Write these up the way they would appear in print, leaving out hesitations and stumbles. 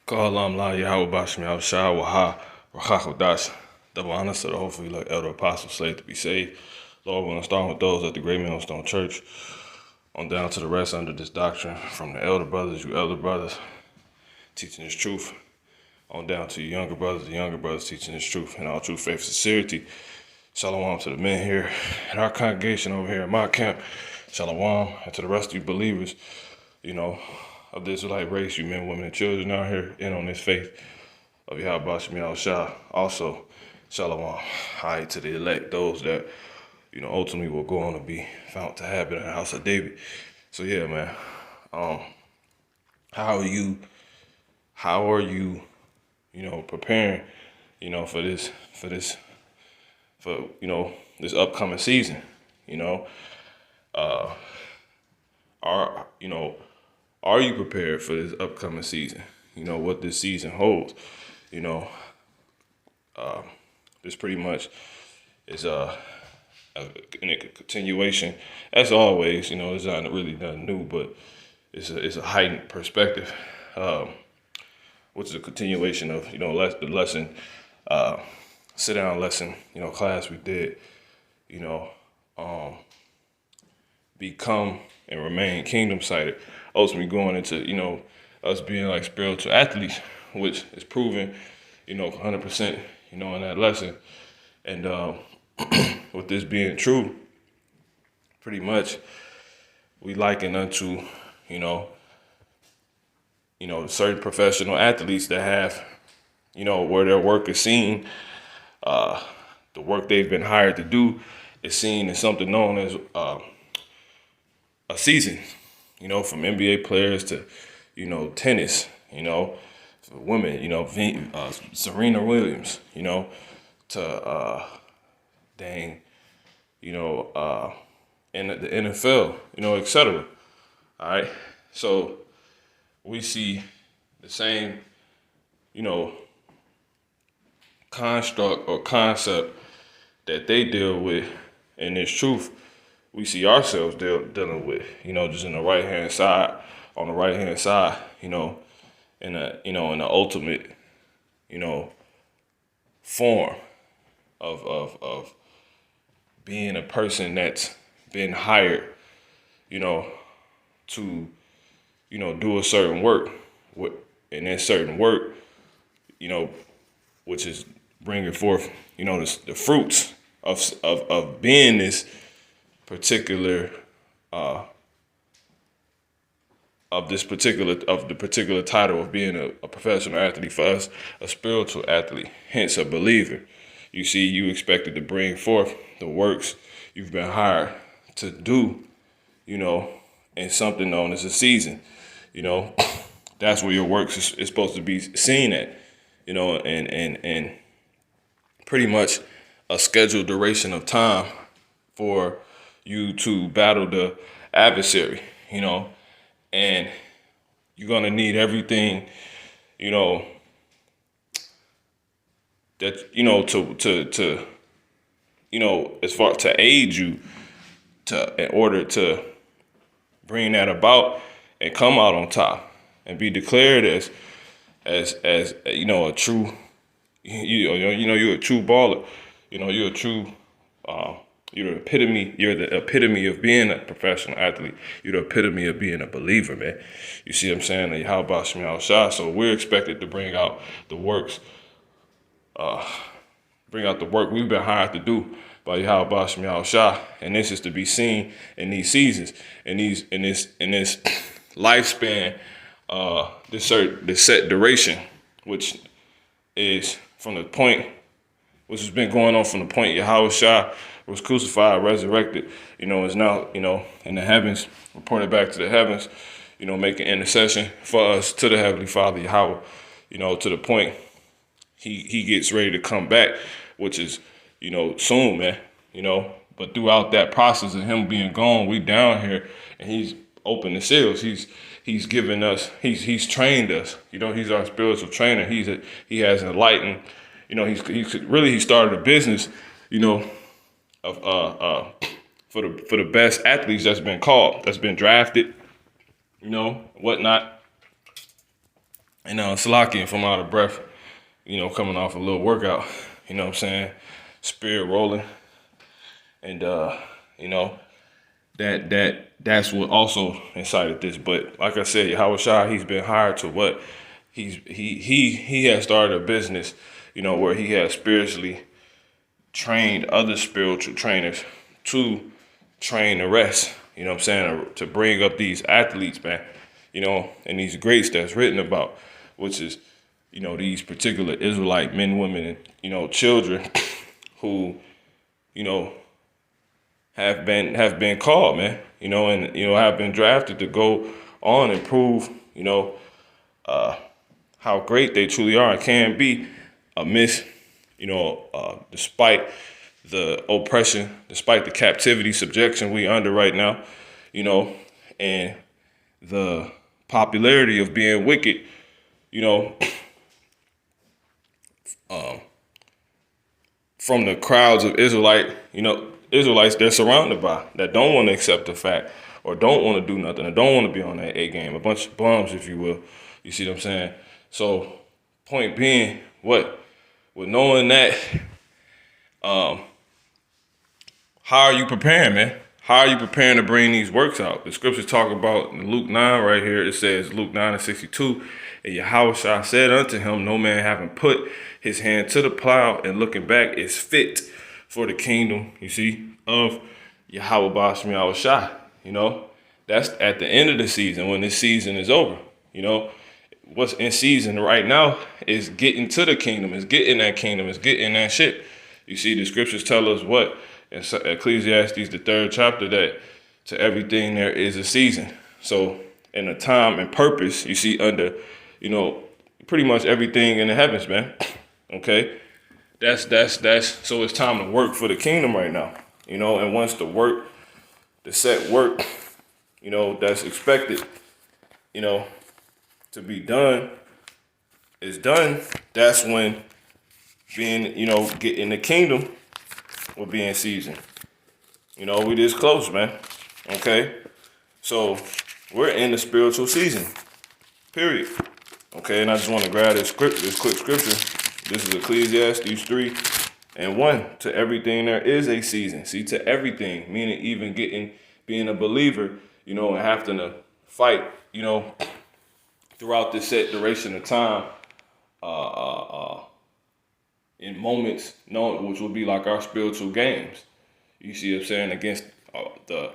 Ka'alam la Yahweh Bashmi al Shah Waha Rachakodash. Double honor to the hopefully like elder apostle slave to be saved. Lord, we're going to start with those at the Great Millstone Church on down to the rest under this doctrine from the elder brothers, you elder brothers, teaching this truth, on down to you younger brothers, the younger brothers teaching this truth in all true faith and sincerity. Shalom to the men here in our congregation over here in my camp. Shalom, and to the rest of you believers, of the Israelite race, you men, women, and children out here in on this faith of Yahweh Shemi Al Shah. Also, Shalom, hi to the elect, those that, ultimately will go on to be found to have in the house of David. So yeah, man, how are you, preparing, for this upcoming season, are you prepared for this upcoming season? What this season holds. This pretty much is in a continuation, as always. It's not really nothing new, but it's a heightened perspective, which is a continuation of the lesson, sit down lesson, class we did. Become and remain kingdom sighted. Ultimately going into, us being like spiritual athletes, which is proven, 100%, in that lesson. And with this being true, pretty much we liken unto, certain professional athletes that have, where their work is seen, the work they've been hired to do is seen as something known as a season, from NBA players to, tennis, for women, Serena Williams, to in the NFL, etc. All right. So we see the same, construct or concept that they deal with in this truth. We see ourselves dealing with, just in the right hand side, on the right hand side, in the ultimate, form of being a person that's been hired, to, do a certain work, and that certain work, which is bringing forth, the fruits of being this particular of the particular title of being a professional athlete. For us, a spiritual athlete, hence a believer. You see, you expected to bring forth the works you've been hired to do, in something known as a season. That's where your works is supposed to be seen at, and pretty much a scheduled duration of time for you to battle the adversary, and you're gonna need everything, that to as far to aid you in order to bring that about and come out on top and be declared as a true, you're a true baller, you're a true. You're the epitome of being a professional athlete. You're the epitome of being a believer, man. You see what I'm saying? How about Shemi Al Shah? So we're expected to bring out the works, we've been hired to do by Yahweh Shemi Al Shah. And this is to be seen in these seasons, in this lifespan, this set duration, which is from the point, which has been going on from the point Yahweh Shah was crucified, resurrected, is now, in the heavens, reported back to the heavens, making intercession for us to the Heavenly Father, Yahweh, to the point he gets ready to come back, which is, soon, man, but throughout that process of him being gone, we down here, and he's opened the seals. He's given us, he's trained us, he's our spiritual trainer. He has enlightened, he started a business, of for the best athletes that's been called, that's been drafted, whatnot. And Salaki, if I'm out of breath, coming off a little workout, you know what I'm saying? Spirit rolling. And that's what also incited this. But like I said, Yahweh Shai, he's been hired to what? He has started a business, where he has spiritually trained other spiritual trainers to train the rest, you know what I'm saying, to bring up these athletes, man, and these greats that's written about, which is, these particular Israelite men, women, and, children who, have been called, man, and, have been drafted to go on and prove, how great they truly are and can be amidst, despite the oppression, despite the captivity, subjection we under right now, and the popularity of being wicked, from the crowds of Israelites they're surrounded by that don't want to accept the fact or don't want to do nothing or don't want to be on that A game, a bunch of bums, if you will. You see what I'm saying? So, point being, with knowing that, how are you preparing, man? How are you preparing to bring these works out? The scriptures talk about in Luke 9 right here. It says, Luke 9:62, and Yahweh Shai said unto him, no man having put his hand to the plow and looking back is fit for the kingdom, you see, of Yahweh Bashmi Yahweh Shai. That's at the end of the season when this season is over. What's in season right now is getting to the kingdom, is getting that kingdom, is getting that shit. You see, the scriptures tell us what? In Ecclesiastes, the 3rd chapter, that to everything there is a season. So in a time and purpose, you see, under, pretty much everything in the heavens, man. Okay? That's so it's time to work for the kingdom right now. And once the set work, that's expected, to be done is done, that's when being, getting the kingdom will be in season. We this close, man. Okay? So we're in the spiritual season. Period. Okay, and I just want to grab this quick scripture. This is Ecclesiastes 3:1. To everything there is a season. See, to everything, meaning even being a believer, and having to fight, throughout this set duration of time, in moments, which will be like our spiritual games. You see what I'm saying? Against the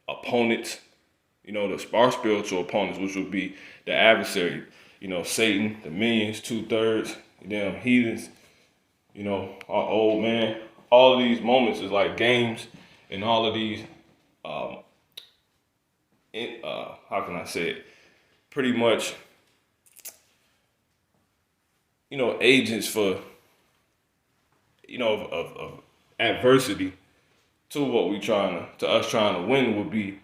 opponents, our spiritual opponents, which would be the adversary, Satan, the minions, 2/3, damn heathens, our old man. All of these moments is like games, and all of these, how can I say it? Pretty much, agents for, of adversity to what to us trying to win would be,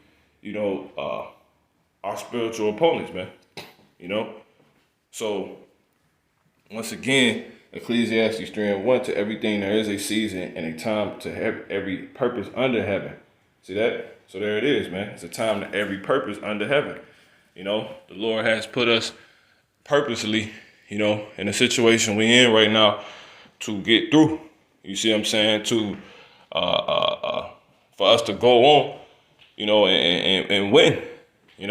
our spiritual opponents, man. So once again, Ecclesiastes 3:1, to everything there is a season and a time to have every purpose under heaven. See that? So there it is, man. It's a time to every purpose under heaven. The Lord has put us purposely, in the situation we in right now to get through. You see what I'm saying? To for us to go on, and win. In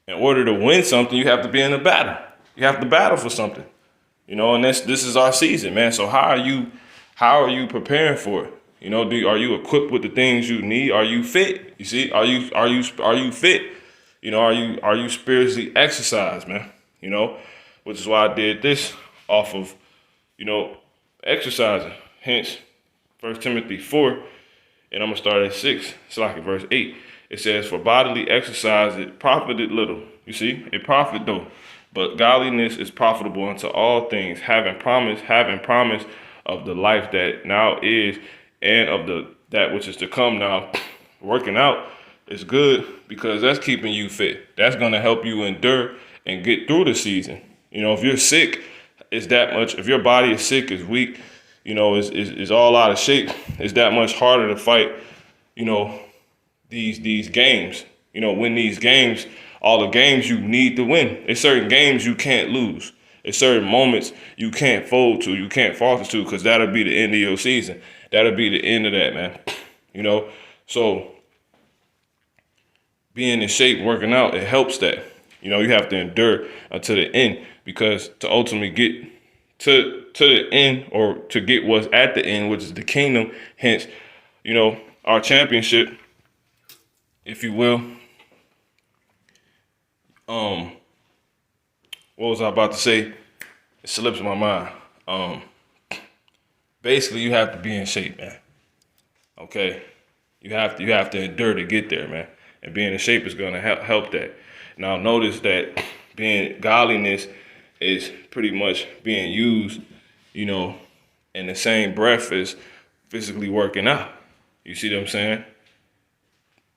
order to win something, you have to be in a battle. You have to battle for something. And this is our season, man. So how are you preparing for it? Are you equipped with the things you need? Are you fit? You see, are you fit? Are you spiritually exercised, man? Which is why I did this off of, exercising. Hence, 1 Timothy 4, and I'm going to start at 6. It's like in verse 8. It says, for bodily exercise it profited little. You see, it profit though. But godliness is profitable unto all things, having promise of the life that now is, and of that which is to come now. Working out is good because that's keeping you fit. That's going to help you endure and get through the season. If you're sick, it's that much. If your body is sick, is weak, is all out of shape, it's that much harder to fight, these games, when these games all the games you need to win. There's certain games you can't lose. There's certain moments you can't fold to, you can't falter to, because that'll be the end of your season. That'll be the end of that, man. You know, so being in shape, working out, it helps that. You know, you have to endure until the end, because to ultimately get to the end, or to get what's at the end, which is the kingdom, hence, you know, our championship, if you will. What was I about to say? It slips my mind. Basically, you have to be in shape, man. Okay, you have to endure to get there, man. And being in shape is gonna help that. Now, notice that being godliness is pretty much being used, you know, in the same breath as physically working out. You see what I'm saying?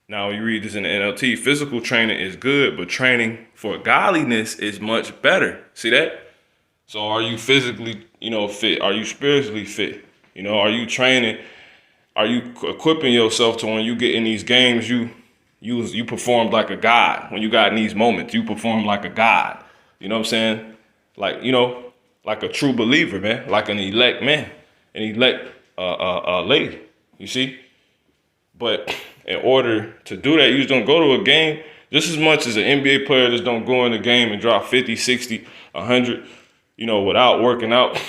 Now, you read this in the NLT, physical training is good, but training for godliness is much better. See that? So are you physically, you know, fit? Are you spiritually fit? You know, are you training? Are you equipping yourself to when you get in these games, you perform like a god? When you got in these moments, you perform like a god. You know what I'm saying? Like, you know, like a true believer, man, like an elect man, an elect lady, you see? But in order to do that, you just don't go to a game just as much as an NBA player just don't go in the game and drop 50, 60, 100, you know, without working out.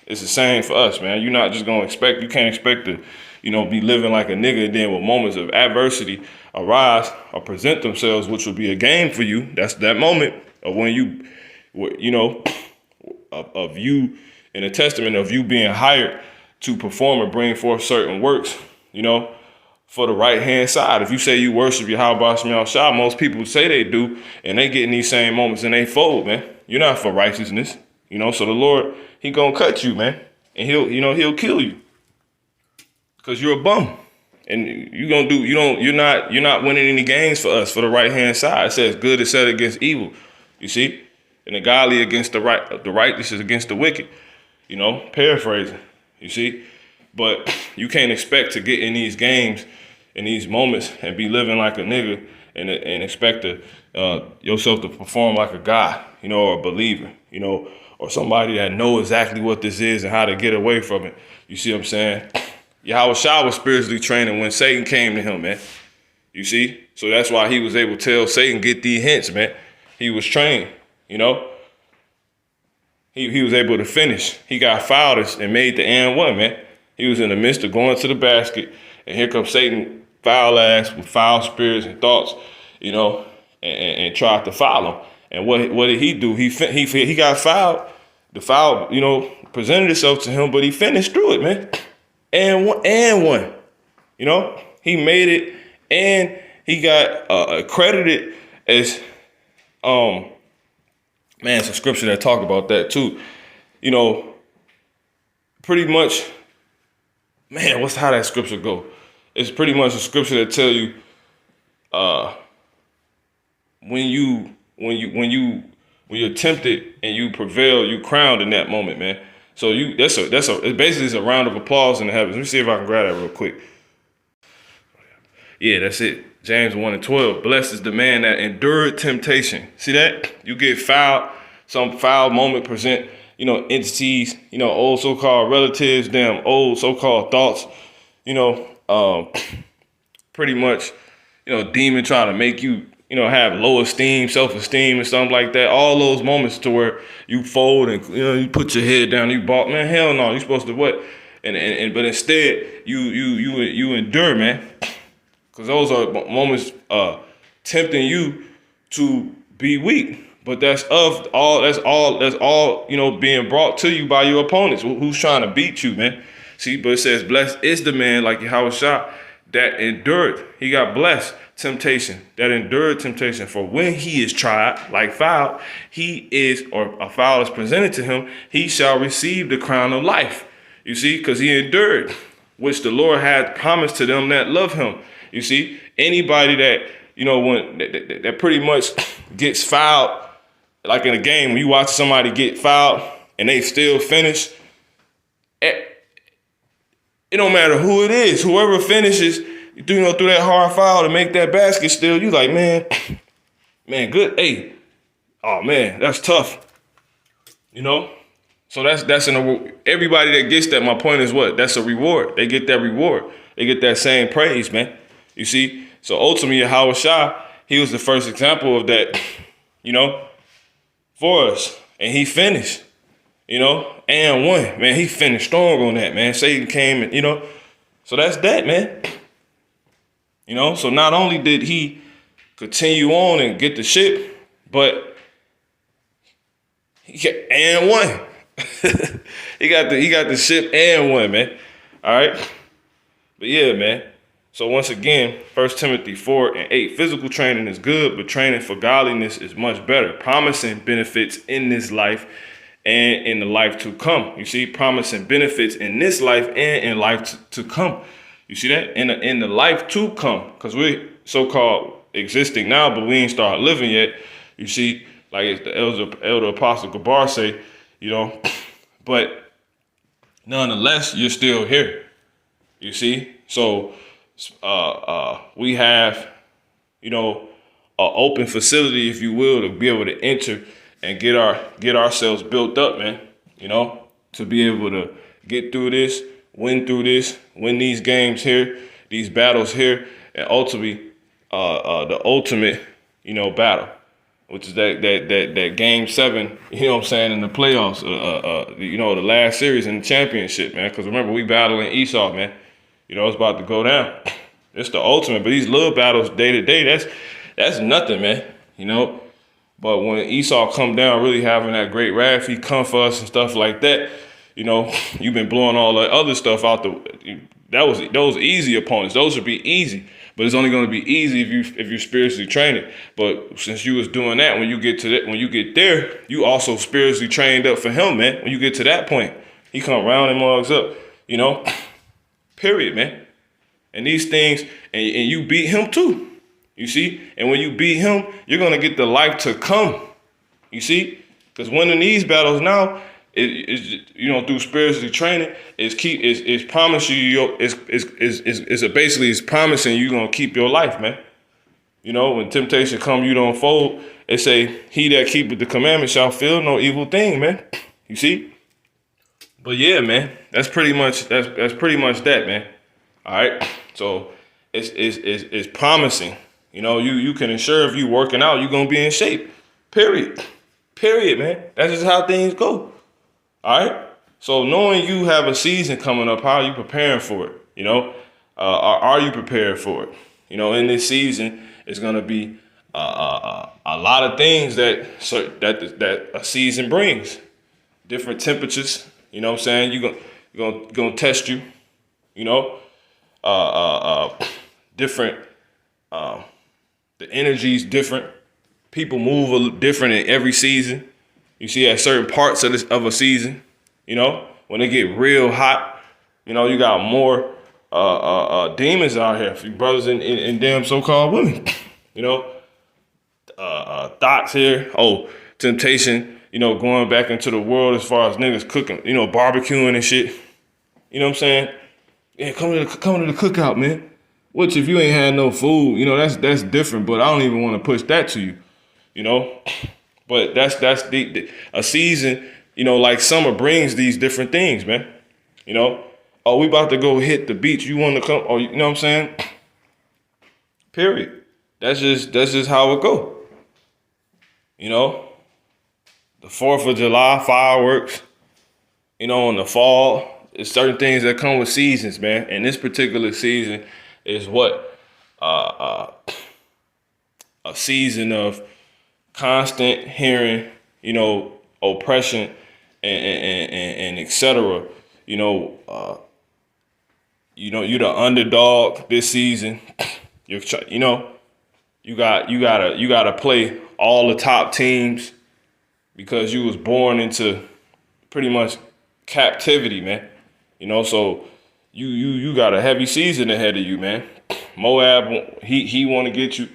It's the same for us, man. You're not just going to you can't expect to, you know, be living like a nigga, and then when moments of adversity arise or present themselves, which will be a game for you, that's that moment of when you know, of you, in a testament of you being hired to perform and bring forth certain works, you know, for the right hand side. If you say you worship Yahweh Shem Shah, most people say they do, and they get in these same moments and they fold, man. You're not for righteousness, you know. So the Lord, He gonna cut you, man, and He'll kill you, because you're a bum, and you're not winning any games for us for the right hand side. It says good is set against evil, you see, and the godly against the righteous is against the wicked, you know, paraphrasing, you see. But you can't expect to get in these games, in these moments, and be living like a nigga and expect yourself to perform like a god, you know, or a believer, you know, or somebody that know exactly what this is and how to get away from it. You see what I'm saying? Yahweh Shah was spiritually training when Satan came to him, man. You see? So that's why he was able to tell Satan, get these hints, man. He was trained, you know. He was able to finish. He got fouled and made the and one, man. He was in the midst of going to the basket, and here comes Satan, foul ass, with foul spirits and thoughts, you know, and tried to foul him. And what did he do? He got fouled. The foul, you know, presented itself to him, but he finished through it, man. And one, you know, he made it, and he got accredited as, man, it's a scripture that talk about that too, you know, pretty much. Man, how that scripture go? It's pretty much a scripture that tell you, when you're tempted and you prevail, you crowned in that moment, man. So it basically is a round of applause in the heavens. Let me see if I can grab that real quick. Yeah, that's it. James 1:12. Blessed is the man that endured temptation. See that? You get fouled, some foul moment present, you know, entities, you know, old so-called relatives, damn old so-called thoughts, you know, pretty much, you know, demon trying to make you, you know, have low esteem, self-esteem and something like that. All those moments to where you fold and, you know, you put your head down, you balk, man, hell no, you're supposed to what? But instead you endure, man. Because those are moments tempting you to be weak. But that's all, you know, being brought to you by your opponents who's trying to beat you, man. See, but it says, blessed is the man, like Yahweh Shah, that endured. He got blessed temptation, that endured temptation. For when he is tried, like foul, or a foul is presented to him, he shall receive the crown of life. You see, because he endured, which the Lord had promised to them that love him. You see, anybody that, you know, that pretty much gets fouled, like in a game, when you watch somebody get fouled and they still finish, it don't matter who it is, whoever finishes, you know, through that hard foul to make that basket still, you like, man, Man, good. Hey, oh man, that's tough. You know? So that's everybody that gets that, my point is what? That's a reward. They get that reward. They get that same praise, man. You see? So ultimately, Howard Shah, he was the first example of that, you know, for us. And he finished, you know, and won. Man, he finished strong on that, man. Satan came and, you know, so that's that, man. You know, so not only did he continue on and get the ship, but and won. he got the ship and won, man. All right. But yeah, man. So once again, 1 Timothy 4:8, physical training is good, but training for godliness is much better, promising benefits in this life and in the life to come. You see, promising benefits in this life and in life to come. You see that? In the life to come, because we're so-called existing now, but we ain't started living yet. You see, like the elder Apostle Gabar say, you know, but nonetheless, you're still here. You see? So we have, you know, an open facility, if you will, to be able to enter and get ourselves built up, man. You know, to be able to get through this, win these games here, these battles here, and ultimately the ultimate, you know, battle, which is that game 7, you know what I'm saying, in the playoffs, you know, the last series in the championship, man. Because remember, we battling Esau, man. You know, it's about to go down. It's the ultimate. But these little battles day to day, that's nothing, man. You know. But when Esau come down, really having that great wrath, he come for us and stuff like that. You know, you've been blowing all that other stuff out those easy opponents. Those would be easy. But it's only going to be easy if you're spiritually trained. But since you was doing that, when you get there, you also spiritually trained up for him, man. When you get to that point, he come round and mugs up, you know. Period, man. And these things, and you beat him too. You see? And when you beat him, you're going to get the life to come. You see? Because winning these battles now, is you know, through spiritual training, is promising you is promising you gonna keep your life, man. You know, when temptation come, you don't fold. It say, he that keepeth the commandments shall feel no evil thing, man. You see? But yeah, man, that's pretty much that, man. All right. So it's promising. You know, you can ensure if you working out, you're gonna be in shape. Period, man. That's just how things go. All right. So knowing you have a season coming up, how are you preparing for it? You know, are you prepared for it? You know, in this season, it's gonna be a lot of things that a season brings. Different temperatures. You know what I'm saying? You're gonna test you. You know, different. The energy's different. People move a little different in every season. You see, at certain parts of a season, you know, when they get real hot, you know, you got more demons out here, for you brothers and damn so-called women. You know, thoughts here. Oh, temptation. You know, going back into the world as far as niggas cooking. You know, barbecuing and shit. You know what I'm saying? Yeah, come to the cookout, man. Which if you ain't had no food, you know, that's different. But I don't even want to push that to you. You know. But that's a season, you know, like summer brings these different things, man. You know, oh, we about to go hit the beach. You want to come? Oh, you know what I'm saying? Period. That's just how it go. You know, the 4th of July fireworks. You know, in the fall, it's certain things that come with seasons, man. And this particular season is what a season of constant hearing, you know, oppression and etc. You know, you're the underdog this season. You know, you gotta play all the top teams because you was born into pretty much captivity, man. You know, so you got a heavy season ahead of you, man. Moab, he want to get you.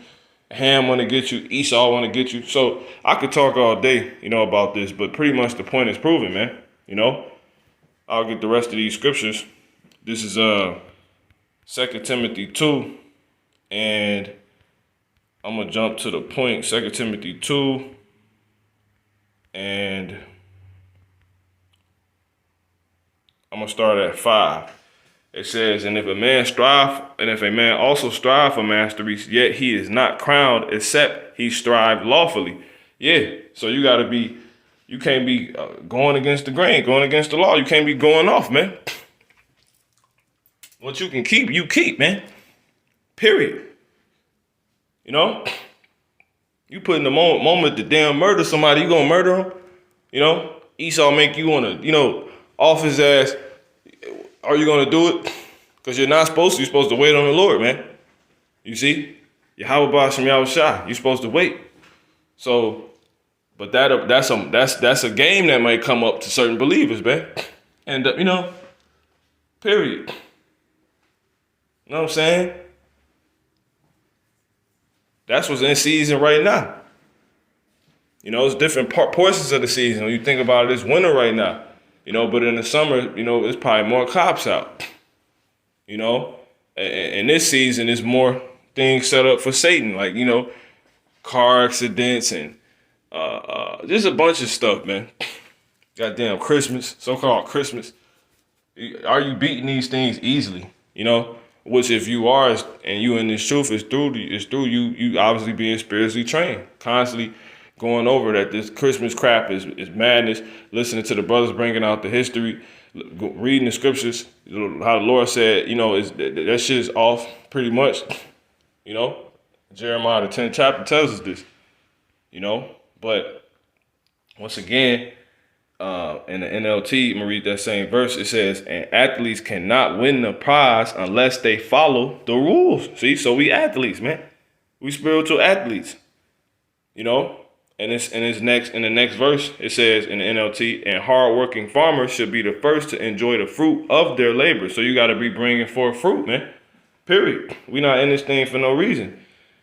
Ham want to get you, Esau want to get you. So I could talk all day, you know, about this, but pretty much the point is proven, man. You know, I'll get the rest of these scriptures. This is 2 Timothy 2 and I'm going to jump to the point, 2 Timothy 2, and I'm going to start at 5. It says, and if a man also strive for mastery, yet he is not crowned, except he strive lawfully. Yeah, so you can't be going against the grain, going against the law. You can't be going off, man. What you can keep, you keep, man. Period. You know? You put in the moment to damn murder somebody, you gonna murder him? You know? Esau make you wanna, off his ass. Are you gonna do it? Because you're not supposed to. You're supposed to wait on the Lord, man. You see? Yahweh Bashem Yahushua. You're supposed to wait. So, but that's a game that might come up to certain believers, man. And period. You know what I'm saying? That's what's in season right now. It's different portions of the season. When you think about it, it's winter right now. But in the summer, it's probably more cops out. And this season is more things set up for Satan, like, car accidents and just a bunch of stuff, man. Goddamn Christmas, so-called Christmas. Are you beating these things easily? Which if you are, and you in this truth, it's through you obviously being spiritually trained, constantly going over that this Christmas crap is madness, listening to the brothers bringing out the history, reading the scriptures, how the Lord said, that shit is off pretty much. Jeremiah the 10th chapter tells us this, but once again, in the NLT, I'm gonna read that same verse. It says, and athletes cannot win the prize unless they follow the rules. See, so we athletes, man. We spiritual athletes. And in the next verse, it says in the NLT, and hardworking farmers should be the first to enjoy the fruit of their labor. So you got to be bringing forth fruit, man. Period. We not in this thing for no reason.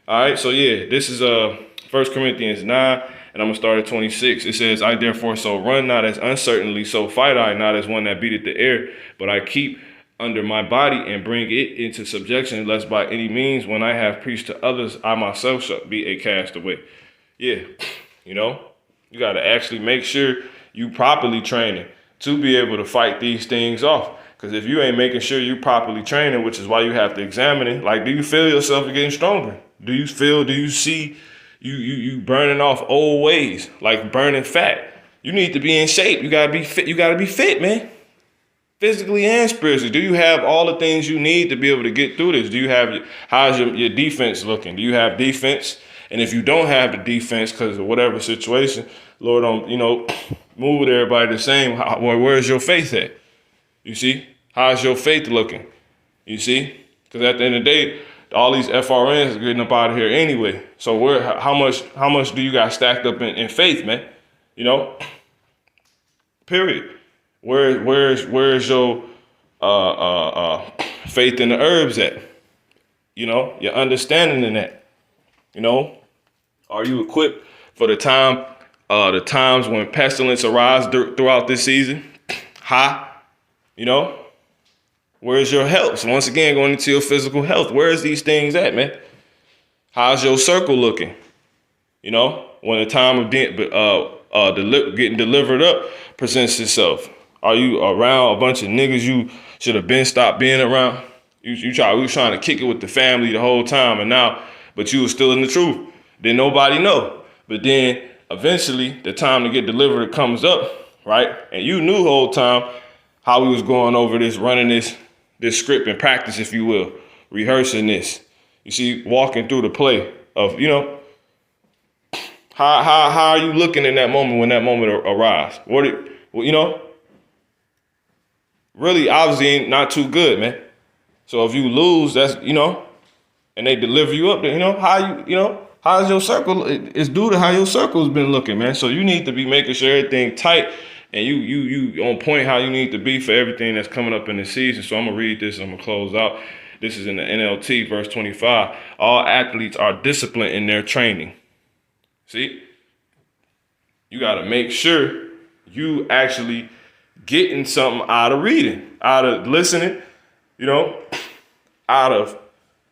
All right. So yeah, this is 1 Corinthians 9. And I'm going to start at 26. It says, I therefore so run not as uncertainly, so fight I not as one that beateth the air, but I keep under my body and bring it into subjection, lest by any means, when I have preached to others, I myself shall be a castaway. Yeah, you got to actually make sure you properly training to be able to fight these things off. Because if you ain't making sure you properly training, which is why you have to examine it, like, do you feel yourself getting stronger? Do you see you burning off old ways, like burning fat? You need to be in shape. You gotta be fit. You gotta be fit, man. Physically and spiritually. Do you have all the things you need to be able to get through this? How's your defense looking? Do you have defense? And if you don't have the defense because of whatever situation, Lord, move with everybody the same. Where's your faith at? You see? How's your faith looking? You see? Because at the end of the day, all these FRNs are getting up out of here anyway. So how much do you got stacked up in faith, man? Period. Where's your faith in the herbs at? Your understanding in that. Are you equipped for the times when pestilence arise throughout this season? Where's your health? So once again, going into your physical health, where's these things at, man? How's your circle looking? When the time of getting delivered up presents itself. Are you around a bunch of niggas you should have been stopped being around? We was trying to kick it with the family the whole time, but you was still in the truth. Then nobody know. But then eventually the time to get delivered comes up, right? And you knew the whole time how we was going over this, running this script and practice, if you will, rehearsing this. You see, walking through the play of, how are you looking in that moment when that moment arrives? Really, obviously, not too good, man. So if you lose, that's, and they deliver you up, then, how's your circle? It's due to how your circle's been looking, man. So you need to be making sure everything tight and you on point how you need to be for everything that's coming up in the season. So I'm going to read this and I'm going to close out. This is in the NLT, verse 25. All athletes are disciplined in their training. See? You got to make sure you actually getting something out of reading, out of listening, out of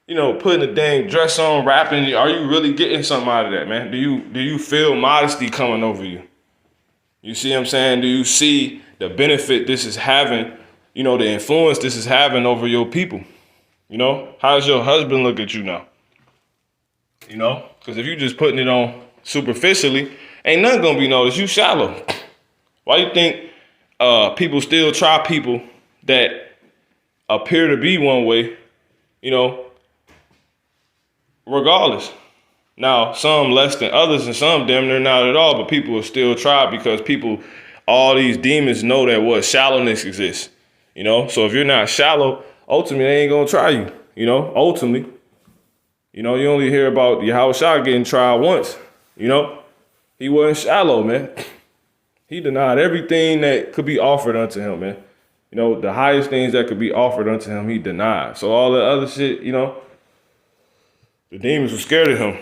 putting a dang dress on, rapping. Are you really getting something out of that, man? Do you feel modesty coming over you? You see what I'm saying? Do you see the benefit this is having, the influence this is having over your people? How's your husband look at you now? Because if you just putting it on superficially, ain't nothing gonna be noticed. You shallow. Why you think people still try people that appear to be one way, regardless? Now, some less than others and some damn near not at all, but people will still try because all these demons know that what shallowness exists, So if you're not shallow, ultimately they ain't gonna try you, ultimately. You only hear about Yahweh Shah getting tried once, He wasn't shallow, man. He denied everything that could be offered unto him, man. The highest things that could be offered unto him, he denied. So all the other shit, the demons were scared of him.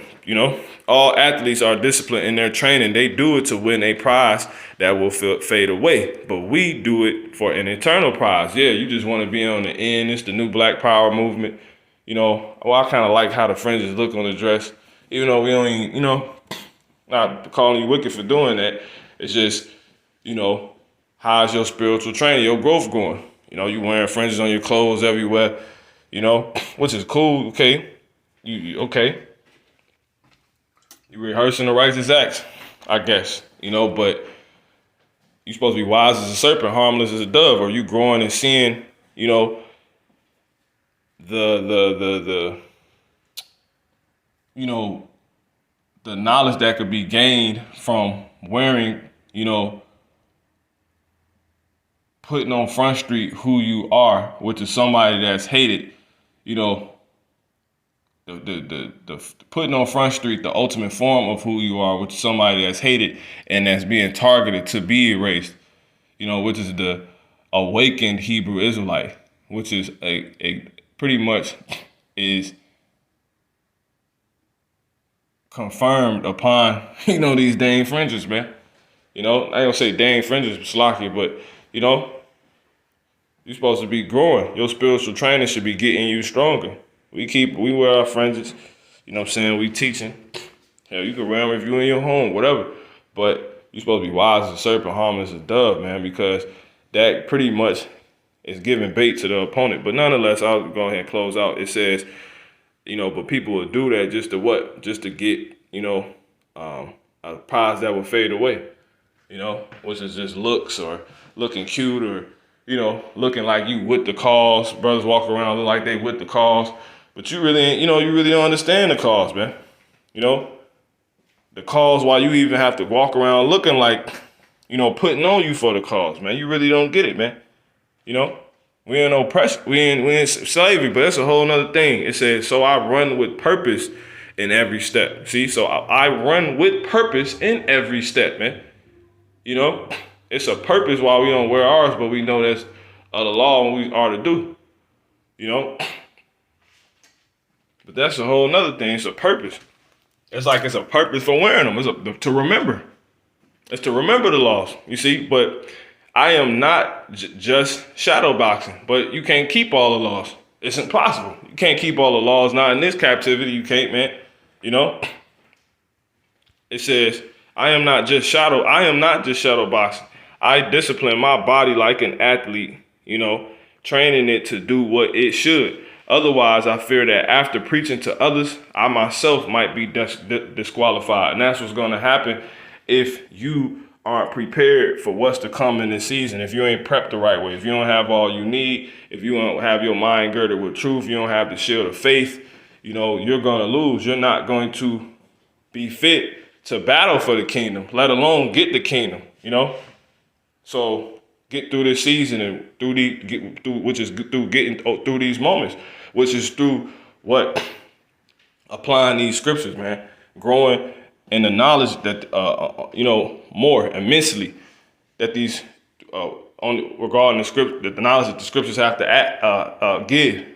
All athletes are disciplined in their training. They do it to win a prize that will fade away. But we do it for an eternal prize. Yeah, you just want to be on the end. It's the new Black Power movement. I kind of like how the fringes look on the dress. Even though we only, not calling you wicked for doing that. It's just, how's your spiritual training, your growth going? You wearing fringes on your clothes everywhere, which is cool. Okay. Okay. You rehearsing the righteous acts, I guess, but you supposed to be wise as a serpent, harmless as a dove. Or you growing and seeing, the knowledge that could be gained from wearing, putting on Front Street who you are, which is somebody that's hated, the putting on Front Street the ultimate form of who you are, which is somebody that's hated and that's being targeted to be erased, which is the awakened Hebrew Israelite, which is a pretty much is confirmed upon, these dang fringes, man. I ain't gonna say dang fringes, Slacky, but, you're supposed to be growing. Your spiritual training should be getting you stronger. We wear our fringes, we teaching. Hell, you can wear them if you in your home, whatever. But you're supposed to be wise as a serpent, harmless as a dove, man, because that pretty much is giving bait to the opponent. But nonetheless, I'll go ahead and close out. It says, but people will do that just to what? Just to get, a prize that will fade away, which is just looks or looking cute or, looking like you with the cause. Brothers walk around look like they with the cause. But you really ain't, you really don't understand the cause, man. The cause why you even have to walk around looking like, putting on you for the cause, man. You really don't get it, man. We ain't no pressure. We ain't slavery, but that's a whole nother thing. It says, so I run with purpose in every step. See, so I run with purpose in every step, man. It's a purpose why we don't wear ours, but we know that's the law and we are to do, But that's a whole nother thing. It's a purpose. It's like it's a purpose for wearing them. It's to remember. It's to remember the laws, you see. But I am not just shadow boxing. But you can't keep all the laws. It's impossible. You can't keep all the laws. Not in this captivity. You can't, man. It says, I am not just shadow boxing. I discipline my body like an athlete, training it to do what it should. Otherwise, I fear that after preaching to others, I myself might be disqualified. And that's what's going to happen if you aren't prepared for what's to come in this season. If you ain't prepped the right way, if you don't have all you need, if you don't have your mind girded with truth, you don't have the shield of faith, you're going to lose. You're not going to be fit to battle for the kingdom, let alone get the kingdom, So get through this season and getting through these moments, which is through what? Applying these scriptures, man. Growing in the knowledge that, more immensely that these, regarding the script, that the knowledge that the scriptures have to give,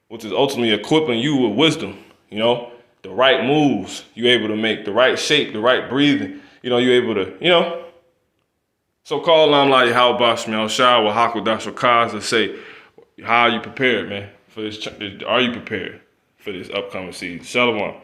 which is ultimately equipping you with wisdom, the right moves you're able to make, the right shape, the right breathing, you're able to, So call Lam like how Bashmiel Shah with Hakudash Kaz to say, how are you prepared, man? for this? Are you prepared for this upcoming season? Shalom.